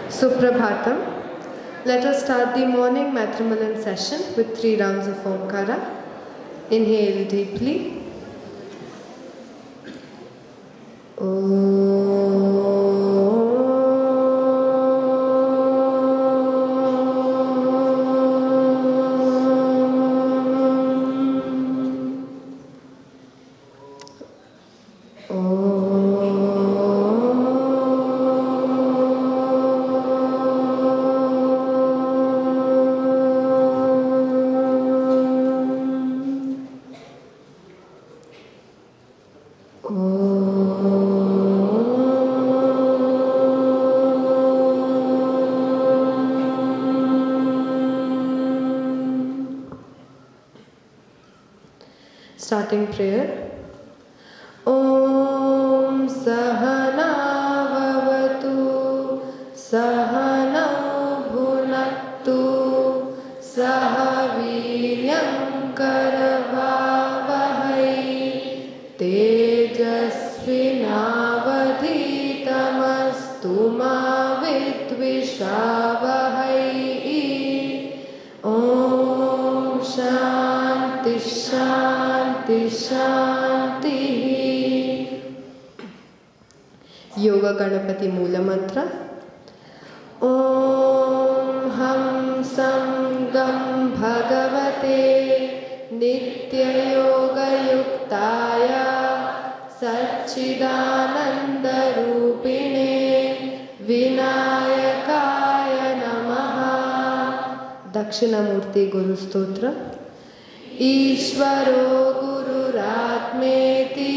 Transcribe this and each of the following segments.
Suprabhatam. Let us start the morning Mitrimilan session with 3 rounds of Omkara. Inhale deeply. Starting prayer. Om Sahana Vavatu Sahana Bhunaktu Sahaviryam Karavavahai Tejasvinavadhitamastu ma vidvishavahai. Om Shanti Shanti Shanti. Yoga Ganapati Mula Mantra. Om Ham Sangam Bhagavate Nitya Yoga Yuktaya Satchidananda Rupine Vinayakaya Namaha. Dakshinamurti Guru Stotra. Ishvaro Gururatmeti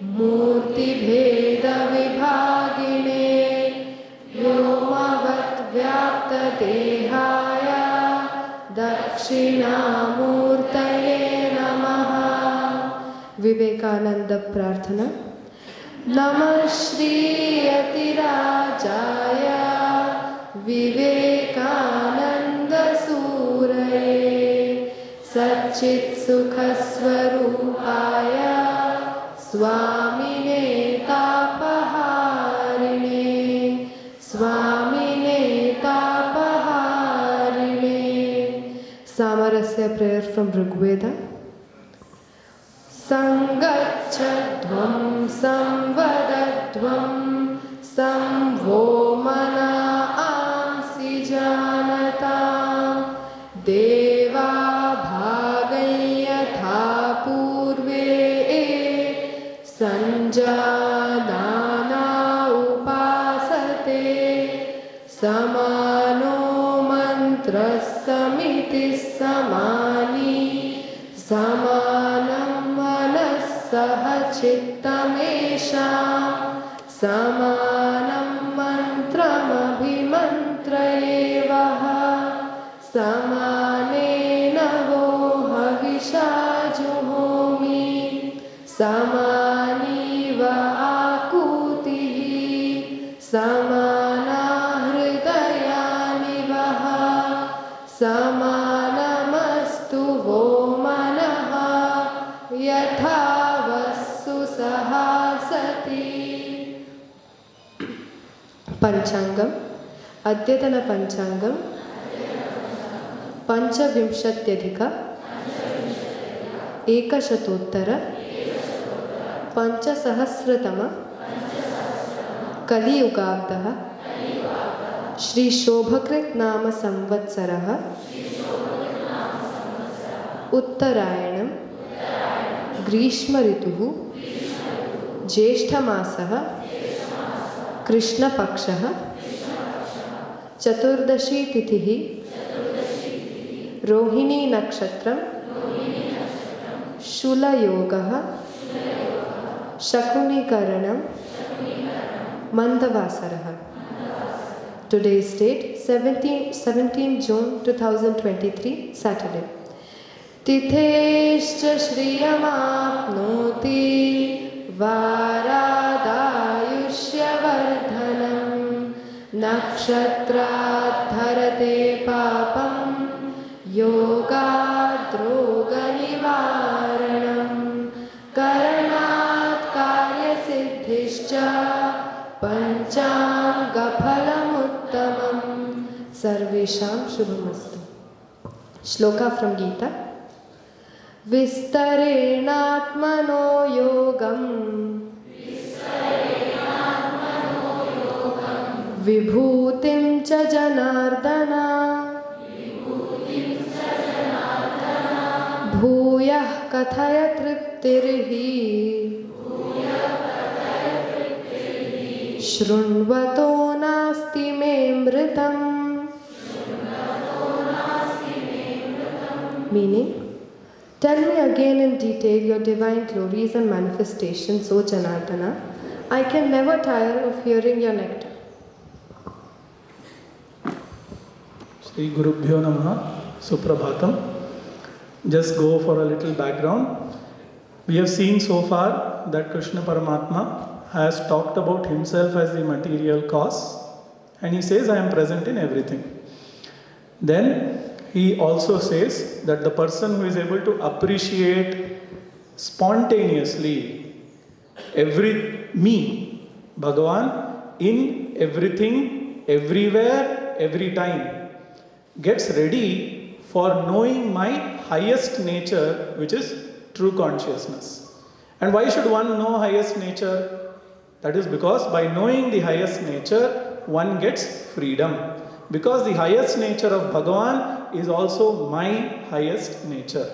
Murti Bheda Vibhagine Vyomavat Vyapta Dehaya Dakshinamurtaye Namaha. Vivekananda Prarthana. Namah Shri Yatirajaya Vivekananda Suraye Satchit Sukha Swarupaya Swamine Tapaharine Swamine Tapaharine. Samarasya prayer from Rigveda. Sangachadvam samvadadvam samvo mana amsi janatam deva bhagayatha purve sanjanana upasate samano mantra samiti samani samanam manassaha chittamesham samanam mantram abhimantrayevaha samanena vohavisha juhomi samaniva akutihi samana hridayanivaha samanamastu vo manaha yatha vasu sahasati. Panchangam. Adyatana Panchangam Panchavimshatyadhika Ekashatotara Panchasahasratama Kaliyugabdaha Shri Shobhakrit Nama Samvatsaraha Uttarayanam Grishma Rituhu Jeshthamasaha Krishna Pakshaha Chaturdashi Tithihi Rohini Nakshatram Shula Yogaha Shakuni Karanam Mandavasaraha. Today's date 17 June 2023 Saturday. Titheshcha Shriyamapnoti Varadayushyavardhanam Nakshatra Dharate Papam Yoga Droga Nivaranam Karana Sarvesham Shubhamastu. Shloka from Gita. Vistarenatmano yogam Vibhutim cha janardana Bhuyah kathaya triptirhi Shrunvato nasti me mritam. Meaning, tell me again in detail your divine glories and manifestations, O Janardana. I can never tire of hearing your nectar. Shri Gurubhyo Namaha, Suprabhatam. Just go for a little background. We have seen so far that Krishna Paramatma has talked about himself as the material cause, and he says, I am present in everything. Then he also says that the person who is able to appreciate spontaneously me, Bhagavan, in everything, everywhere, every time, gets ready for knowing my highest nature, which is true consciousness. And why should one know highest nature? That is because by knowing the highest nature, one gets freedom. Because the highest nature of Bhagavan is also my highest nature.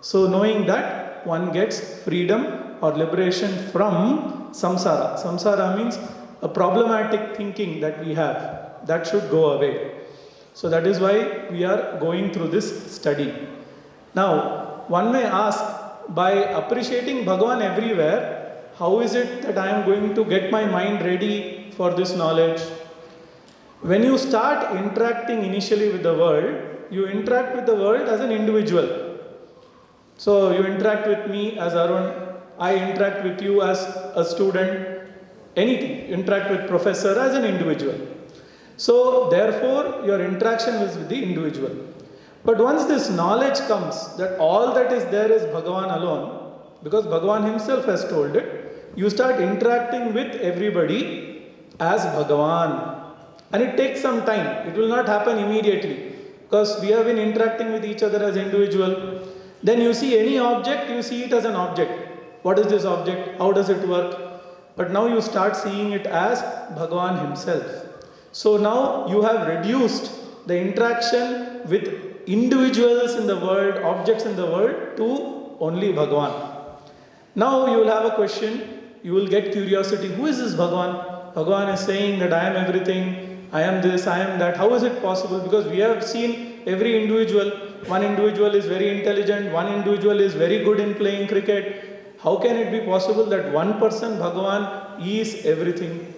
So knowing that, one gets freedom or liberation from samsara. Samsara means a problematic thinking that we have. That should go away. So that is why we are going through this study. Now, one may ask, by appreciating Bhagavan everywhere, how is it that I am going to get my mind ready for this knowledge? When you start interacting initially with the world, you interact with the world as an individual. So you interact with me as Arun, I interact with you as a student, anything, interact with professor as an individual. So therefore your interaction is with the individual. But once this knowledge comes that all that is there is Bhagavan alone, because Bhagavan himself has told it, you start interacting with everybody as Bhagavan. And it takes some time. It will not happen immediately. Because we have been interacting with each other as individual. Then you see any object, you see it as an object. What is this object? How does it work? But now you start seeing it as Bhagavan himself. So now you have reduced the interaction with individuals in the world, objects in the world, to only Bhagavan. Now you will have a question, you will get curiosity. Who is this Bhagavan? Bhagavan is saying that I am everything, I am this, I am that. How is it possible? Because we have seen every individual. One individual is very intelligent, one individual is very good in playing cricket. How can it be possible that one person, Bhagavan, is everything?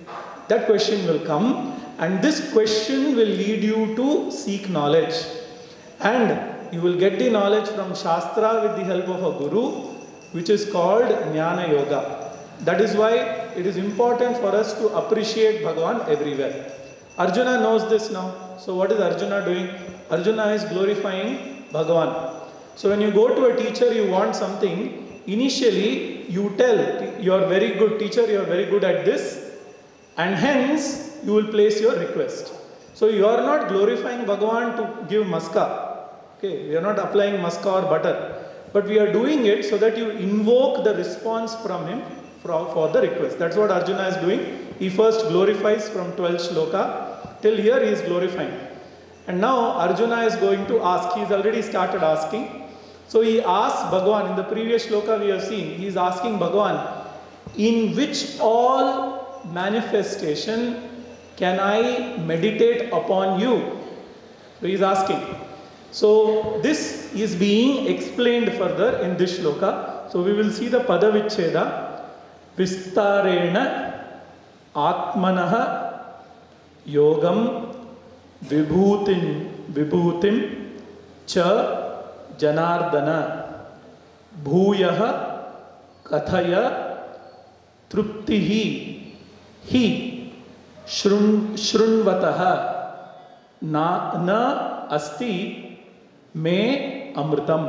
That question will come, and this question will lead you to seek knowledge. And you will get the knowledge from Shastra with the help of a guru, which is called Jnana Yoga. That is why it is important for us to appreciate Bhagavan everywhere. Arjuna knows this now. So what is Arjuna doing? Arjuna is glorifying Bhagavan. So when you go to a teacher, you want something, initially you tell, you are very good teacher, you are very good at this, and hence you will place your request. So you are not glorifying Bhagavan to give maska. Okay, we are not applying maska or butter. But we are doing it so that you invoke the response from him for the request. That's what Arjuna is doing. He first glorifies from 12th shloka. Till here he is glorifying. And now Arjuna is going to ask. He has already started asking. So he asks Bhagavan. In the previous shloka we have seen, he is asking Bhagavan, in which all manifestation can I meditate upon you? So he is asking. So this is being explained further in this shloka. So we will see the pada vichcheda. Vistarena atmanaha yogam vibhutim cha janardana bhuyaha kathaya truptihi hi shrunvataha na asti me amritam.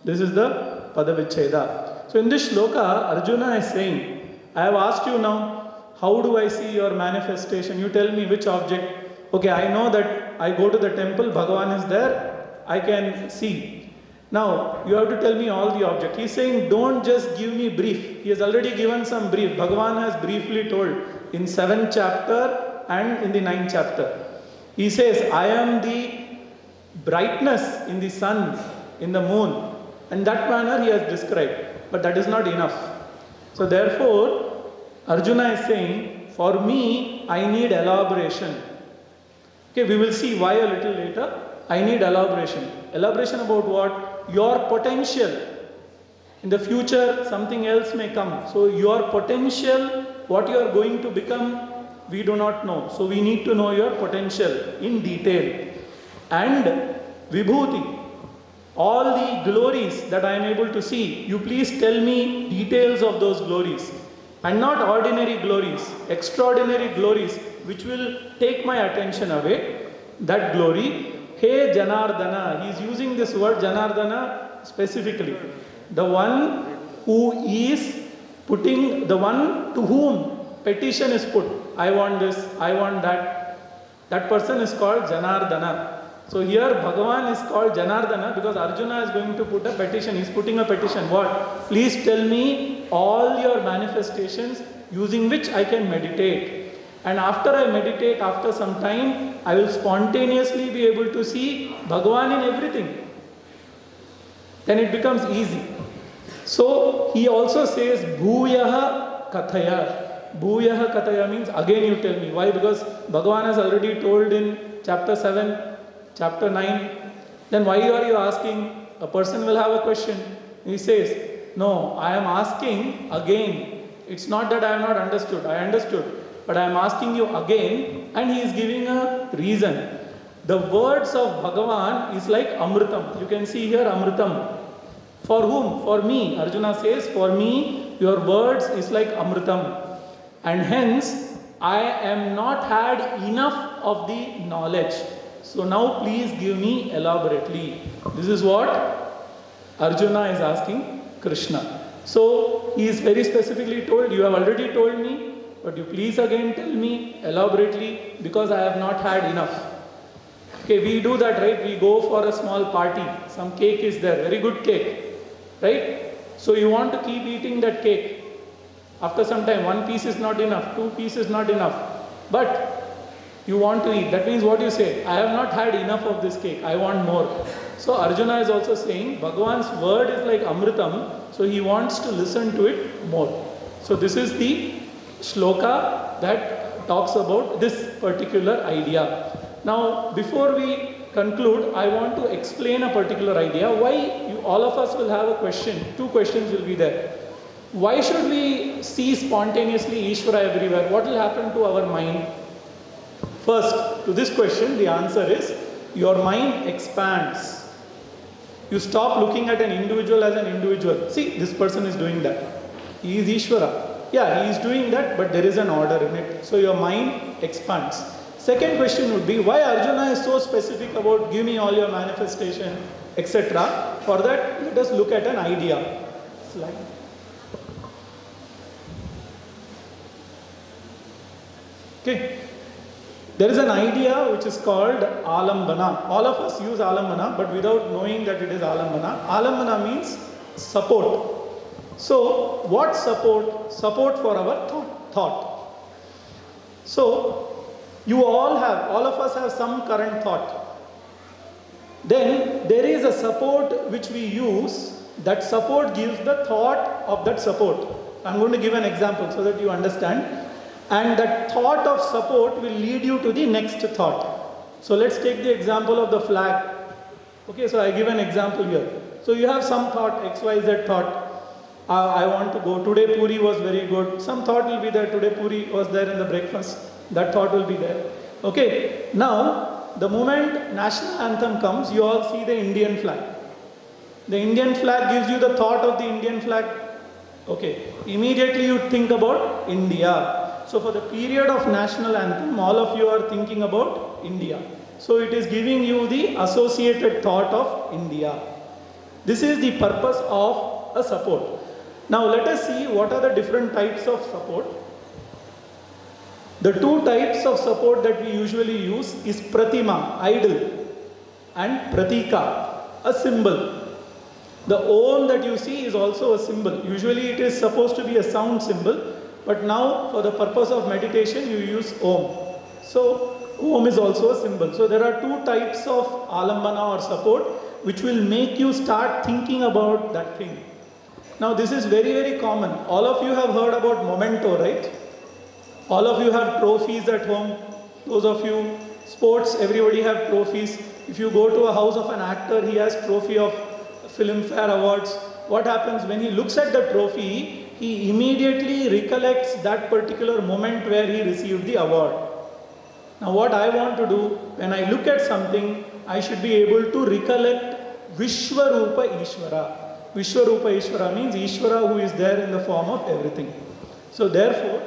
This is the pada vichcheda. So in this shloka, Arjuna is saying, I have asked you now, how do I see your manifestation? You tell me which object. Okay, I know that I go to the temple, Bhagavan is there, I can see. Now, you have to tell me all the object. He is saying, don't just give me brief. He has already given some brief. Bhagavan has briefly told in 7th chapter and in the 9th chapter. He says, I am the brightness in the sun, in the moon. In that manner he has described. But that is not enough. So therefore, Arjuna is saying, for me, I need elaboration. Okay, we will see why a little later. I need elaboration. Elaboration about what? Your potential. In the future, something else may come. So your potential, what you are going to become, we do not know. So we need to know your potential in detail. And Vibhuti, all the glories that I am able to see, you please tell me details of those glories. And not ordinary glories, extraordinary glories, which will take my attention away. That glory, Hey Janardana, he is using this word Janardana specifically. The one who is putting, the one to whom petition is put. I want this, I want that. That person is called Janardana. So here Bhagavan is called Janardana because Arjuna is going to put a petition. He is putting a petition. What? Please tell me all your manifestations using which I can meditate. And after I meditate, after some time, I will spontaneously be able to see Bhagavan in everything. Then it becomes easy. So he also says Bhuyaha Kathaya. Bhuyaha Kathaya means again you tell me. Why? Because Bhagavan has already told in chapter 7, chapter 9, then why are you asking? A person will have a question. He says, no, I am asking again. It's not that I have not understood. I understood. But I am asking you again, and he is giving a reason. The words of Bhagavan is like Amritam. You can see here Amritam. For whom? For me. Arjuna says, for me, your words is like Amritam. And hence, I am not had enough of the knowledge. So now please give me elaborately. This is what Arjuna is asking Krishna. So he is very specifically told, you have already told me, but you please again tell me elaborately because I have not had enough. Okay, we do that, right? We go for a small party. Some cake is there, very good cake, right? So you want to keep eating that cake. After some time, 1 piece is not enough, 2 pieces is not enough. But you want to eat. That means what you say, I have not had enough of this cake, I want more. So Arjuna is also saying, Bhagavan's word is like Amritam, so he wants to listen to it more. So this is the shloka that talks about this particular idea. Now, before we conclude, I want to explain a particular idea. Why all of us will have a question, 2 questions will be there. Why should we see spontaneously Ishvara everywhere? What will happen to our mind? First, to this question, the answer is, your mind expands. You stop looking at an individual as an individual. See, this person is doing that. He is Ishvara. Yeah, he is doing that, but there is an order in it. So your mind expands. Second question would be, why Arjuna is so specific about give me all your manifestation, etc. For that, let us look at an idea. Slide. Okay. There is an idea which is called Alambana. All of us use Alambana, but without knowing that it is Alambana. Alambana means support. So, what support? Support for our thought. So, you all of us have some current thought. Then, there is a support which we use. That support gives the thought of that support. I am going to give an example so that you understand. And that thought of support will lead you to the next thought. So let's take the example of the flag. Okay, so I give an example here. So you have some thought, XYZ thought. I want to go. Today Puri was very good. Some thought will be there. Today Puri was there in the breakfast. That thought will be there. Okay, now the moment national anthem comes, you all see the Indian flag. The Indian flag gives you the thought of the Indian flag. Okay, immediately you think about India. So for the period of national anthem, all of you are thinking about India. So it is giving you the associated thought of India. This is the purpose of a support. Now let us see what are the different types of support. The two types of support that we usually use is pratima, idol, and pratika, a symbol. The Om that you see is also a symbol. Usually it is supposed to be a sound symbol, but now for the purpose of meditation you use Om. So Om is also a symbol. So there are two types of alambana or support which will make you start thinking about that thing. Now this is very, very common. All of you have heard about memento, right? All of you have trophies at home. Those of you sports, everybody have trophies. If you go to a house of an actor, he has trophy of Filmfare Awards. What happens when he looks at the trophy? He immediately recollects that particular moment where he received the award. Now what I want to do, when I look at something, I should be able to recollect Vishwarupa Ishvara. Vishwarupa Ishvara means Ishvara who is there in the form of everything. So therefore,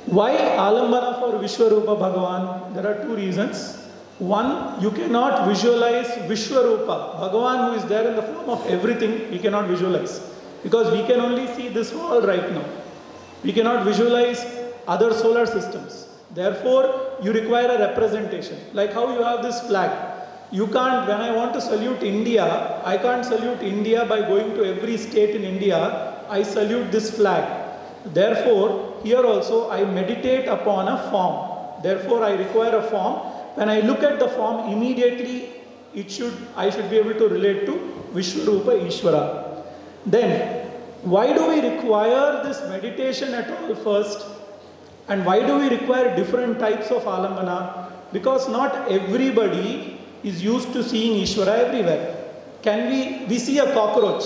why alambana for Vishwarupa Bhagavan? There are two reasons. One, you cannot visualize Vishwarupa, Bhagavan who is there in the form of everything, we cannot visualize. Because we can only see this wall right now. We cannot visualize other solar systems. Therefore, you require a representation. Like how you have this flag. You can't, when I want to salute India, I can't salute India by going to every state in India. I salute this flag. Therefore, here also I meditate upon a form. Therefore, I require a form. When I look at the form, immediately I should be able to relate to Vishwarupa Ishvara. Then, why do we require this meditation at all first? And why do we require different types of alambana? Because not everybody is used to seeing Ishvara everywhere. We see a cockroach.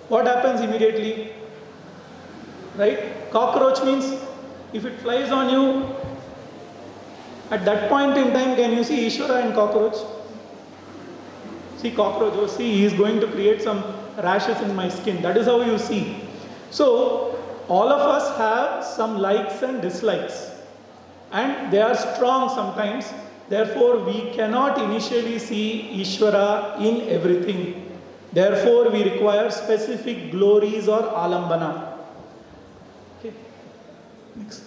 What happens immediately? Right? Cockroach means if it flies on you, at that point in time, can you see Ishvara and cockroach? See cockroach, oh see, he is going to create some rashes in my skin. That is how you see. So, all of us have some likes and dislikes. And they are strong sometimes. Therefore, we cannot initially see Ishvara in everything. Therefore, we require specific glories or alambana. Okay. Next.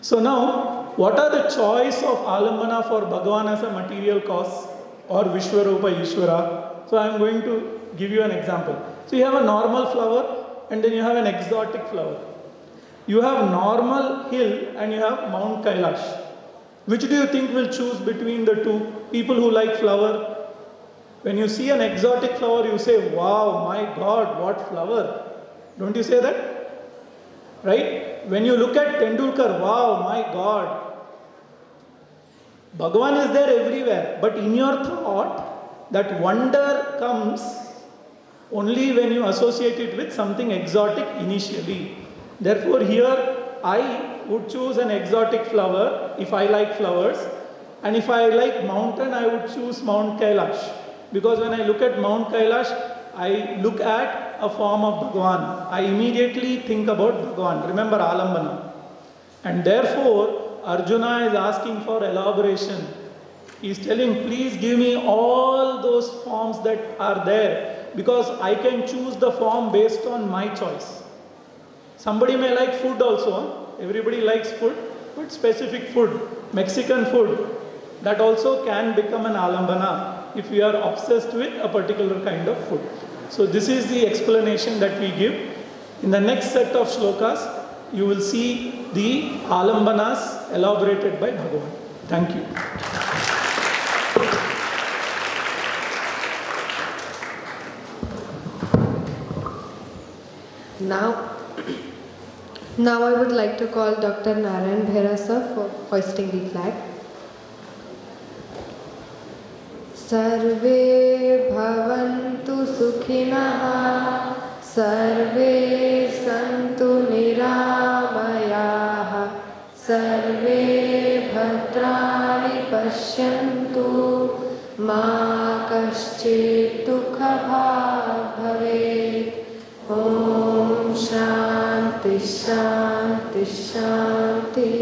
So now, what are the choice of alambana for Bhagavan as a material cause or Vishwarupa Ishvara? So I am going to give you an example. So you have a normal flower and then you have an exotic flower. You have normal hill and you have Mount Kailash. Which do you think will choose between the two? People who like flower. When you see an exotic flower, you say, wow, my God, what flower. Don't you say that? Right? When you look at Tendulkar, wow, my God. Bhagavan is there everywhere. But in your thought, that wonder comes only when you associate it with something exotic initially. Therefore, here I would choose an exotic flower if I like flowers. And if I like mountain, I would choose Mount Kailash. Because when I look at Mount Kailash, I look at a form of Bhagavan. I immediately think about Bhagavan. Remember Alambana. And therefore, Arjuna is asking for elaboration. He is telling, please give me all those forms that are there. Because I can choose the form based on my choice. Somebody may like food also. Everybody likes food. But specific food, Mexican food, that also can become an alambana if we are obsessed with a particular kind of food. So this is the explanation that we give. In the next set of shlokas, you will see the alambanas elaborated by Bhagavan. Thank you. Now I would like to call Dr. Narayan Bhera sir for hoisting the flag. Sarve bhavantu sukhinah, sarve santu niramayaha, sarve bhadrani pashyantu, ma kaschit dukha bhag bhavet. Om Shanti Shanti Shanti.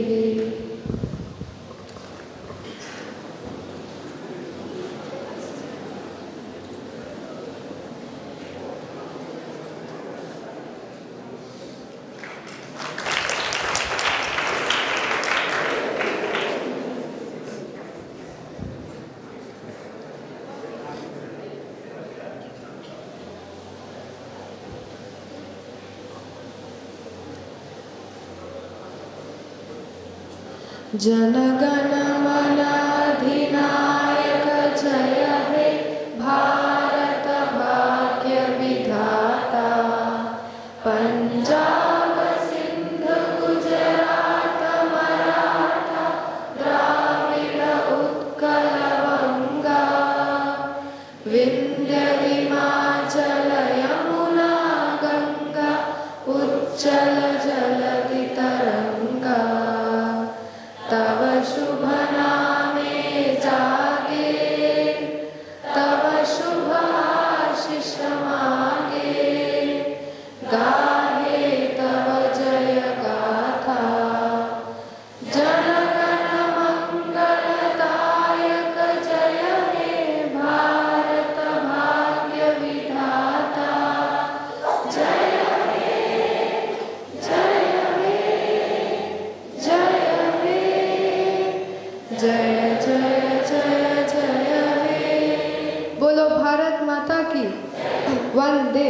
जनगण मन अधिनायक जय हे भारत भाग्य विधाता पंजाब सिंध गुजरात मराठा द्राविड उत्कल बंगा विंध्य हिमाचल यमुना गंगा उच्चल जलधि तरंगा तव शुभ नामे जागे तव शुभ आशीष मांगे गाहे तव जय गाथा जनगण मंगलदायक जय हे भारत भाग्य विधाता जय हे जय हे जय हे जय जय जय जय हे। बोलो भारत माता की वंदे।